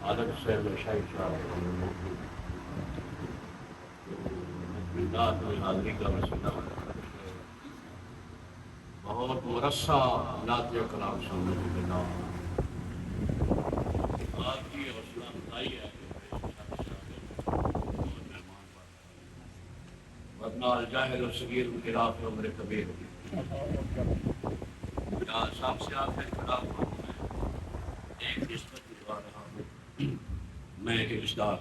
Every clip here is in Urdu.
عادت سے شاہی حاضری کا وسیلہ بہت مرصع نعت کلام سننے کی بنا آپ کی حوصلہ افزائی ہے ورنہ الجاہل الصغیر خلاف عمر کبیر یا صاحب سے آپ کے خلاف ایک نسبت بجوا رہا ہوں میں ایک اشتاق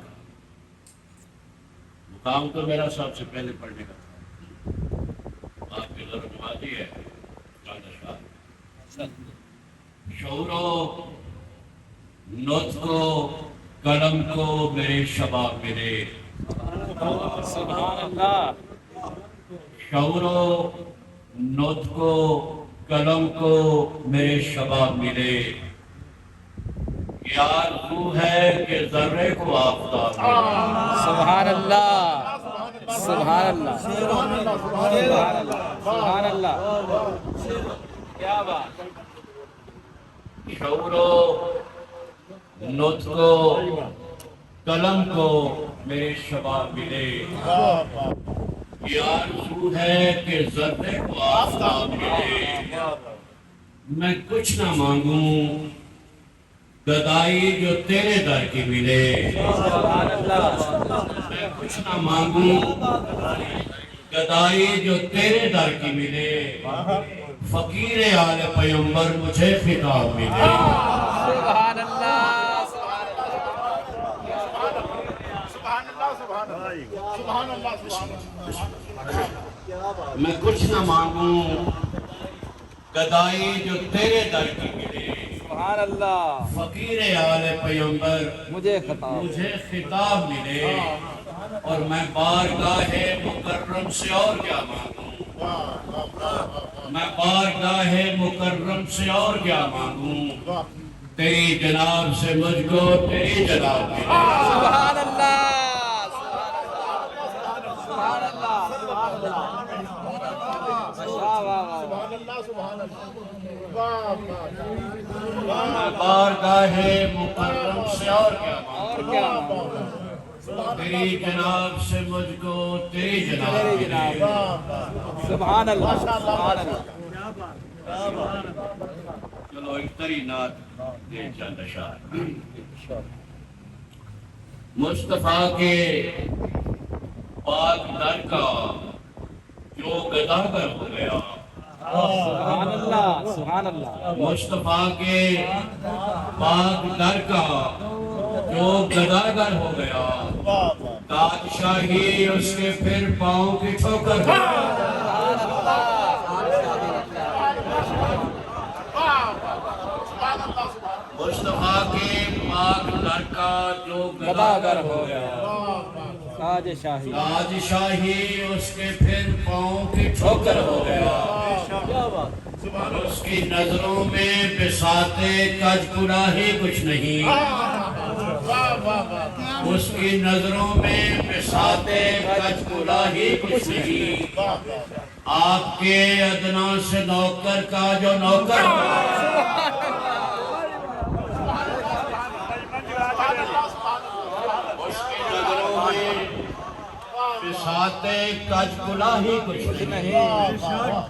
مقام تو میرا سب سے پہلے پڑھنے کا تھا آپ کی ضرورت نوازی ہے شعور و نطق و قلم کو میرے شباب ملے سبحان اللہ شعور و نطق و قلم کو میرے شباب ملے یار وہ ہے کہ ذرے کو آفتاب ملے سبحان اللہ سبحان اللہ سبحان اللہ سبحان اللہ کیا بات شعور و نطق و قلم کو میرے شباب ملے یہ آرزو ہے کہ ذرے کو آفتاب ملے میں کچھ نہ مانگوں گدائی جو تیرے در کی ملے میں کچھ نہ مانگوں گدائی جو تیرے در کی ملے فقیر آل پیمبر مجھے خطاب ملے سبحان اللہ میں کچھ نہ مانگوں گدائی جو تیرے در کی ملے سبحان اللہ فقیر آل پیمبر مجھے خطاب ملے اور میں بارگاہ مکرم سے اور کیا مانگوں میں بارگاہ مکرم سے اور کیا مانگوں تیری جناب سے مجھ کو تیری جناب ملے سبحان اللہ سبحان اللہ سبحان میں بارگاہ مکرم سے اور کیا مانگوں تیری جناب سے مجھ کو تیری جناب ملے سبحان اللہ سبحان اللہ چلو ایک تری نعت دے چند اشعار مصطفیٰ کے پاک در کا جو گداگر ہو گیا سبحان اللہ سبحان اللہ مصطفیٰ کے پاک در کا جو گداگر ہو گیا بادشاہی اس کے پھر پاؤں کی ٹھوکر ہو مصطفیٰ کے پاک در کا جو گداگر ہو گیا تاج شاہی تاج شاہی اس کے پھر پاؤں کی ٹھوکر ہو گیا اس کی نظروں میں بساط کج کلاہی کچھ نہیں اس کی نظروں میں بساط کج کلاہی کچھ نہیں آپ کے ادنا سے نوکر کا جو نوکر اس کی نظروں میں بساط کج کلاہی کچھ نہیں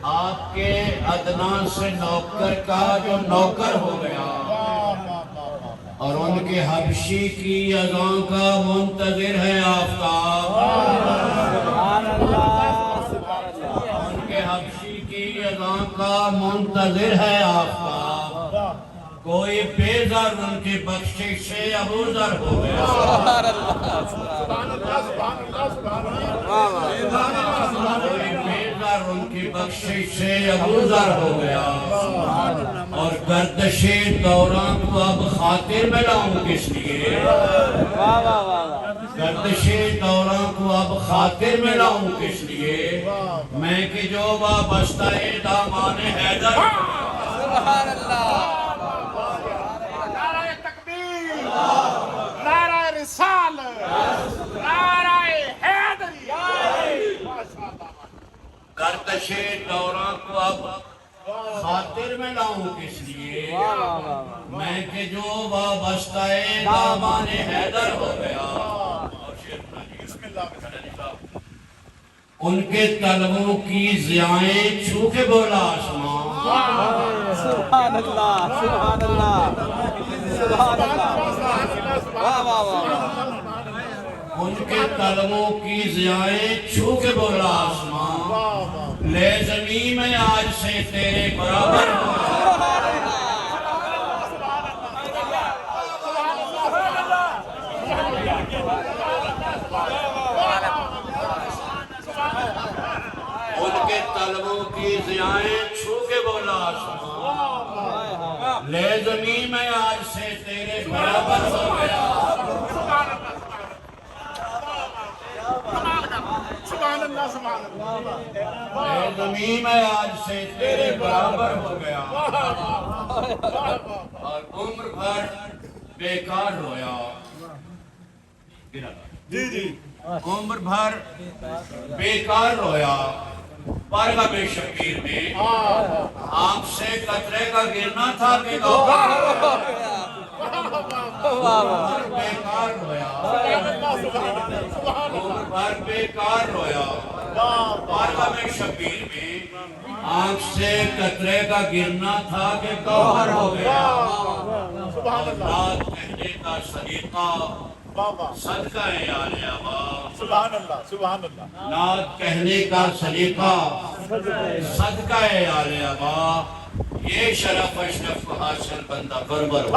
آپ کے ادنا سے نوکر کا جو نوکر ہو گیا اور ان کے حبشی کی اذان کا منتظر ہے آفتاب ان کے حبشی کی اذان کا منتظر ہے آفتاب کوئی بیزار ان کی بخشش سے ابو ذر ہو گیا کوئی بیزار ان کی بخشش سے ابو ذر ہو گیا اور گردش دوران کو اب خاطر میں لاؤں کس لیے گردش دوران کو اب خاطر میں لاؤں کس لیے میں کہ جو وابستہ دامان حیدر سبحان اللہ گردش دوران کو اب خاطر میں لاؤں کس لیے واہ واہ واہ میں کہ جو وابستہ دامان حیدر ہو گیا ان کے طلبوں کی ضیائیں چھو کے بولا آسمان سبحان اللہ سبحان اللہ سبحان اللہ واہ واہ واہ ان کے طلبوں کی ضیائیں چھو کے بولا آسمان لے زمین میں آج سے تیرے برابر ہو ان کے طلبوں کی ضیائیں چھو کے بولا آسمان لے زمین میں آج سے تیرے برابر ہو گیا لے زمین میں آج سے تیرے برابر ہو گیا اور عمر بھر بیکار رویا عمر بھر بیکار رویا پرغم شبیر میں آپ سے قطرے کا گرنا تھا کہ بیکار رویا عمر بھر بیکار رویا پرغم شبیر میں آپ سے قطرے کا گرنا تھا کہ گوہر ہو گیا رات کہنے کا سلیقہ صدقہ آل آبا سبحان اللہ سبحان اللہ نعت کہنے کا سلیقہ صدقہ آل آبا یہ شرف اشرف کو حاصل بندہ بربر ہو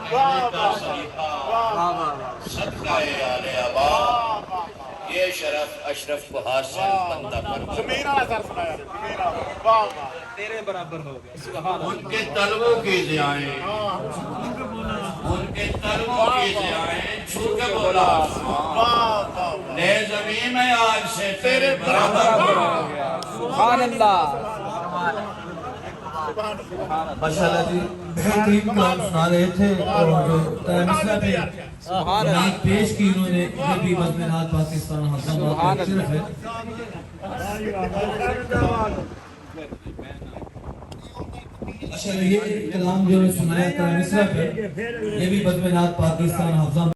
کہنے کا سلیقہ صدقہ آل آبا یہ شرف اشرف کو حاصل بندہ بربر زمین آنا سر سنایا زمین آنا واہ واہ تیرے برابر ہو گیا سبحان ان کے طلبوں کی ضیائیں ان کے طلبوں کی ضیائیں چھو کے بولا آسمان لے زمین میں آج سے تیرے برابر ہو گیا سبحان اللہ ماشاءاللہ جی بہترین کلام سنا رہے تھے اور جو مسئلہ پہ سبحان اللہ نعت پیش کی انہوں نے یہ بھی مضمونات پاکستان حافظ سبحان کا صرف ہے ماشاءاللہ یہ کلام جو سنایا تھا مصرع پہ یہ بھی مضمونات پاکستان حافظ